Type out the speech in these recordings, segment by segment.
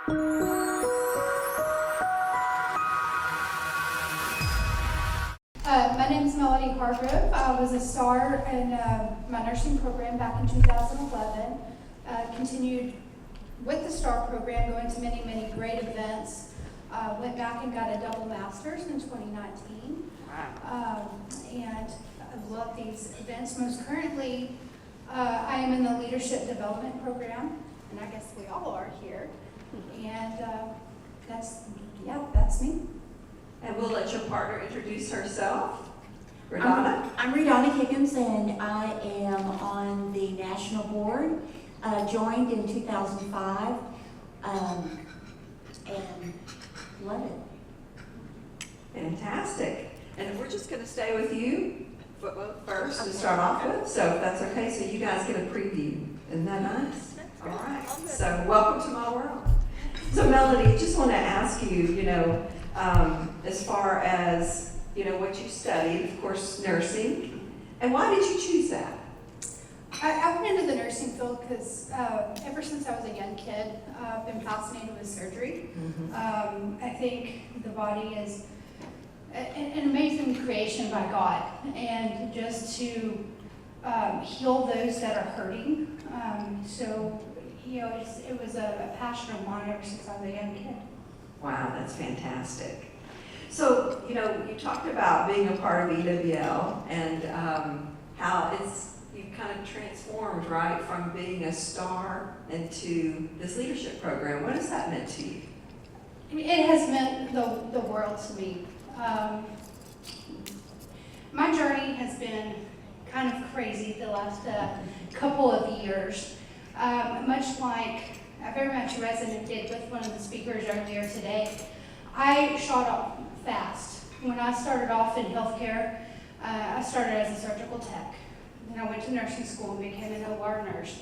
My name is Melody Hargrove. I was a star in my nursing program back in 2011. Continued with the STAR program, going to many, many great events. Went back and got a double master's in 2019. Wow. And I love these events. Most currently, I am in the leadership development program, and I guess we all are here. And that's me. And we'll let your partner introduce herself. Radonna? I'm Radonna Higgins, and I am on the national board. Joined in 2005, and love it. Fantastic. And we're just going to stay with you first to start off with, so if that's okay, so you guys get a preview. Isn't that nice? All right. So welcome to my world. So Melody, just want to ask you, as far as, what you studied, of course, nursing, and why did you choose that? I went into the nursing field because ever since I was a young kid, I've been fascinated with surgery. Mm-hmm. I think the body is an amazing creation by God, and just to heal those that are hurting. It was a passion of mine ever since I was a young kid. Wow, that's fantastic. So, you talked about being a part of EWL and how you kind of transformed, right, from being a star into this leadership program. What has that meant to you? It has meant the world to me. My journey has been kind of crazy the last couple of years. Much like I very much resonated with one of the speakers earlier today. I shot up fast. When I started off in healthcare, I started as a surgical tech. Then I went to nursing school and became an OR nurse.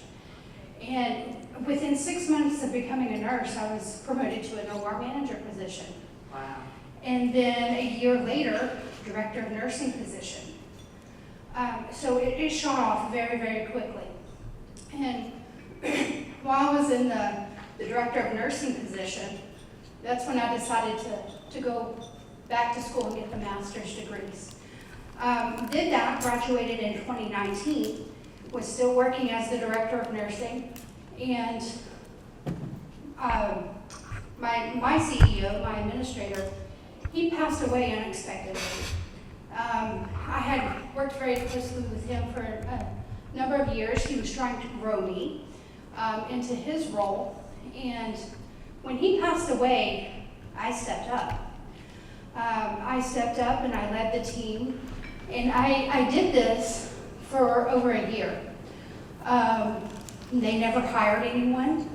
And within 6 months of becoming a nurse, I was promoted to an OR manager position. Wow. And then a year later, director of nursing position. So it shot off very, very quickly. And while I was in the director of nursing position, that's when I decided to go back to school and get the master's degrees. Did that, graduated in 2019, was still working as the director of nursing, and my CEO, my administrator, he passed away unexpectedly. I had worked very closely with him for a number of years. He was trying to grow me into his role, and when he passed away, I stepped up. And I led the team, and I did this for over a year. They never hired anyone.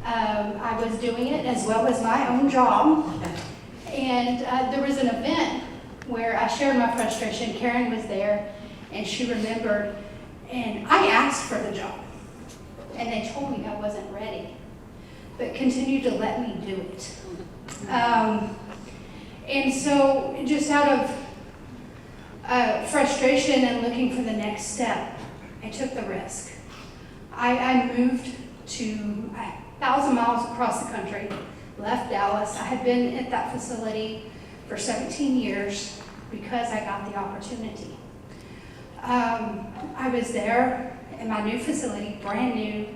I was doing it as well as my own job, and there was an event where I shared my frustration. Karen was there, and she remembered, and I asked for the job, and they told me I wasn't ready, but continued to let me do it. And so just out of frustration and looking for the next step, I took the risk. I moved to 1,000 miles across the country, left Dallas. I had been at that facility for 17 years because I got the opportunity. I was there in my new facility, brand new,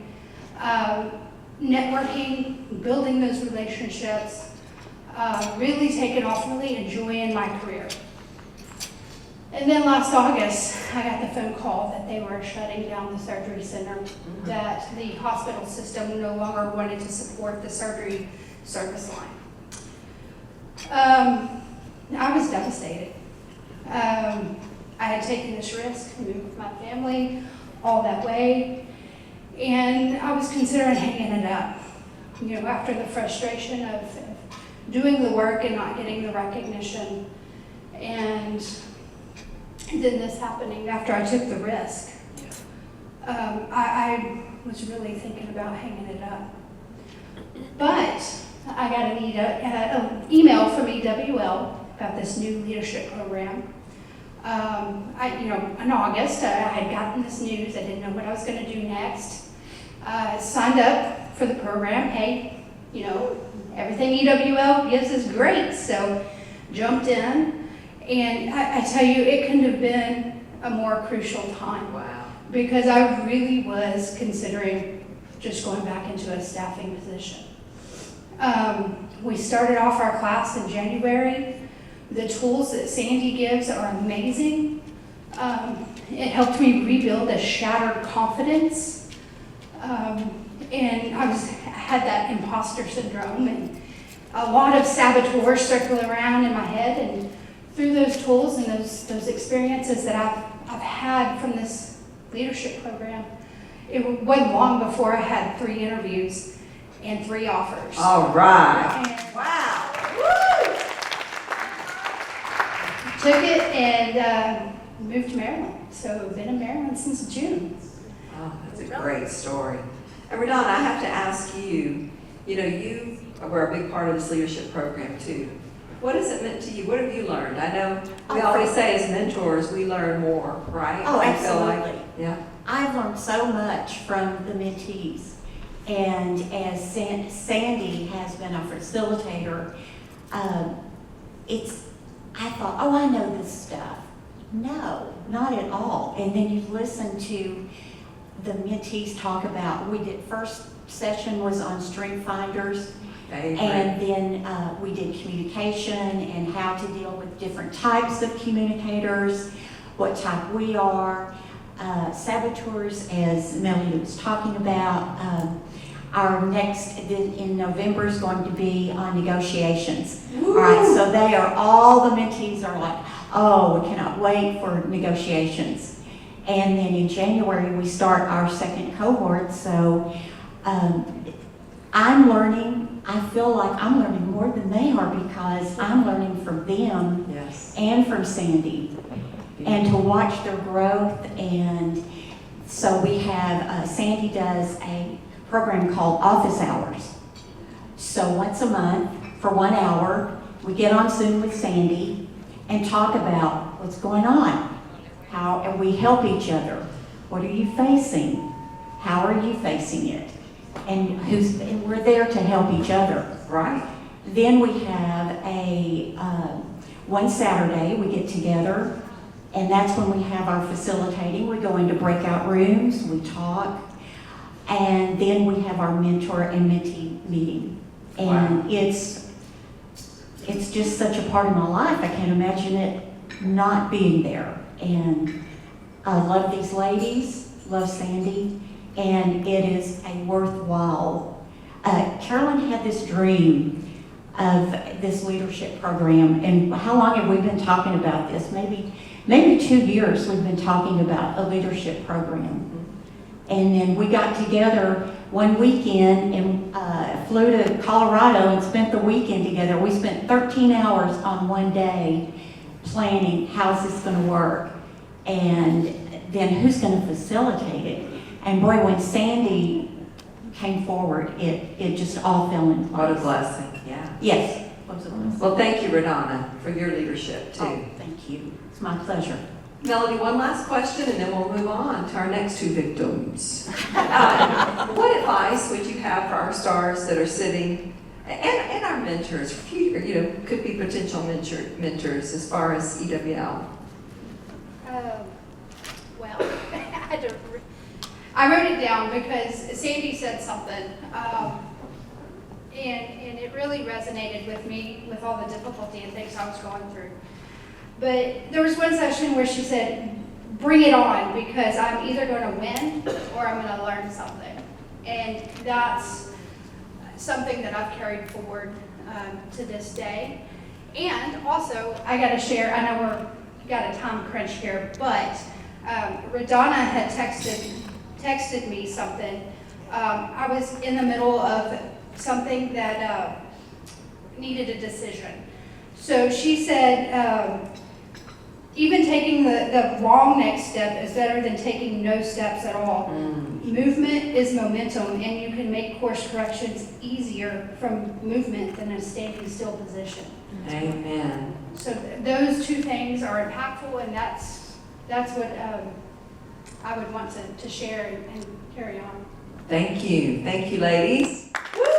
networking, building those relationships, really taking off, really enjoying my career. And then last August, I got the phone call that they were shutting down the surgery center, that the hospital system no longer wanted to support the surgery service line. I was devastated. I had taken this risk, moved my family all that way, and I was considering hanging it up. After the frustration of doing the work and not getting the recognition, and then this happening after I took the risk. I was really thinking about hanging it up. But I got an email from EWL about this new leadership program. In August, I had gotten this news. I didn't know what I was going to do next. Signed up for the program. Hey, you know, everything EWL gives is great. So jumped in, and I tell you, it couldn't have been a more crucial time. Wow. Because I really was considering just going back into a staffing position. We started off our class in January. The tools that Sandy gives are amazing. It helped me rebuild a shattered confidence. And I had that imposter syndrome and a lot of saboteurs circling around in my head. And through those tools and those experiences that I've had from this leadership program, it wasn't long before I had 3 interviews and 3 offers. All right. And Wow. Woo! took it and moved to Maryland. So I've been in Maryland since June. Oh, that's a great story. And Radonna, I have to ask you, you know, you were a big part of this leadership program too. What has it meant to you? What have you learned? I know we always say as mentors, we learn more, right? Oh, I feel like- absolutely. yeah. I've learned so much from the mentees. And as Sandy has been a facilitator, I thought, oh, I know this stuff. No, not at all. And then you listen to the mentees talk about, first session was on strength finders. And then we did communication and how to deal with different types of communicators, what type we are, saboteurs, as Melanie was talking about. Our next in November is going to be on negotiations. Woo. All right, so all the mentees are like, oh, we cannot wait for negotiations. And then in January, we start our second cohort. So I'm learning, I feel like I'm learning more than they are because I'm learning from them Yes. and from Sandy, and to watch their growth. And so we have, Sandy does a program called Office Hours. So once a month, for 1 hour, we get on Zoom with Sandy and talk about what's going on. And we help each other. What are you facing? How are you facing it? And we're there to help each other. Right. Then we have one Saturday we get together, and that's when we have our facilitating. We go into breakout rooms, we talk, and then we have our mentor and mentee meeting. And it's just such a part of my life. I can't imagine it not being there. And I love these ladies, love Sandy, and it is a worthwhile. Carolyn had this dream of this leadership program, and how long have we been talking about this? Maybe 2 years we've been talking about a leadership program. And then we got together one weekend and flew to Colorado and spent the weekend together. We spent 13 hours on one day planning how's this going to work, and then who's going to facilitate it. And boy, when Sandy came forward, it just all fell in place. What a blessing. Yeah. Yes. What was it? Well, thank you, Radonna, for your leadership too. Oh, thank you. It's my pleasure. Melody, one last question, and then we'll move on to our next 2 victims. What advice would you have for our stars that are sitting, and our mentors, future, could be potential mentors as far as EWL? Well, I wrote it down because Sandy said something, and it really resonated with me with all the difficulty and things I was going through. But there was one session where she said, bring it on, because I'm either going to win or I'm going to learn something. And that's something that I've carried forward to this day. And also, I got to share, I know we're got a time crunch here, but Radonna had texted me something. I was in the middle of something that needed a decision. So she said, even taking the wrong next step is better than taking no steps at all. Movement is momentum, and you can make course corrections easier from movement than a standing still position. Amen. So those 2 things are impactful, and that's what I would want to share and carry on. Thank you. Thank you, ladies. Woo!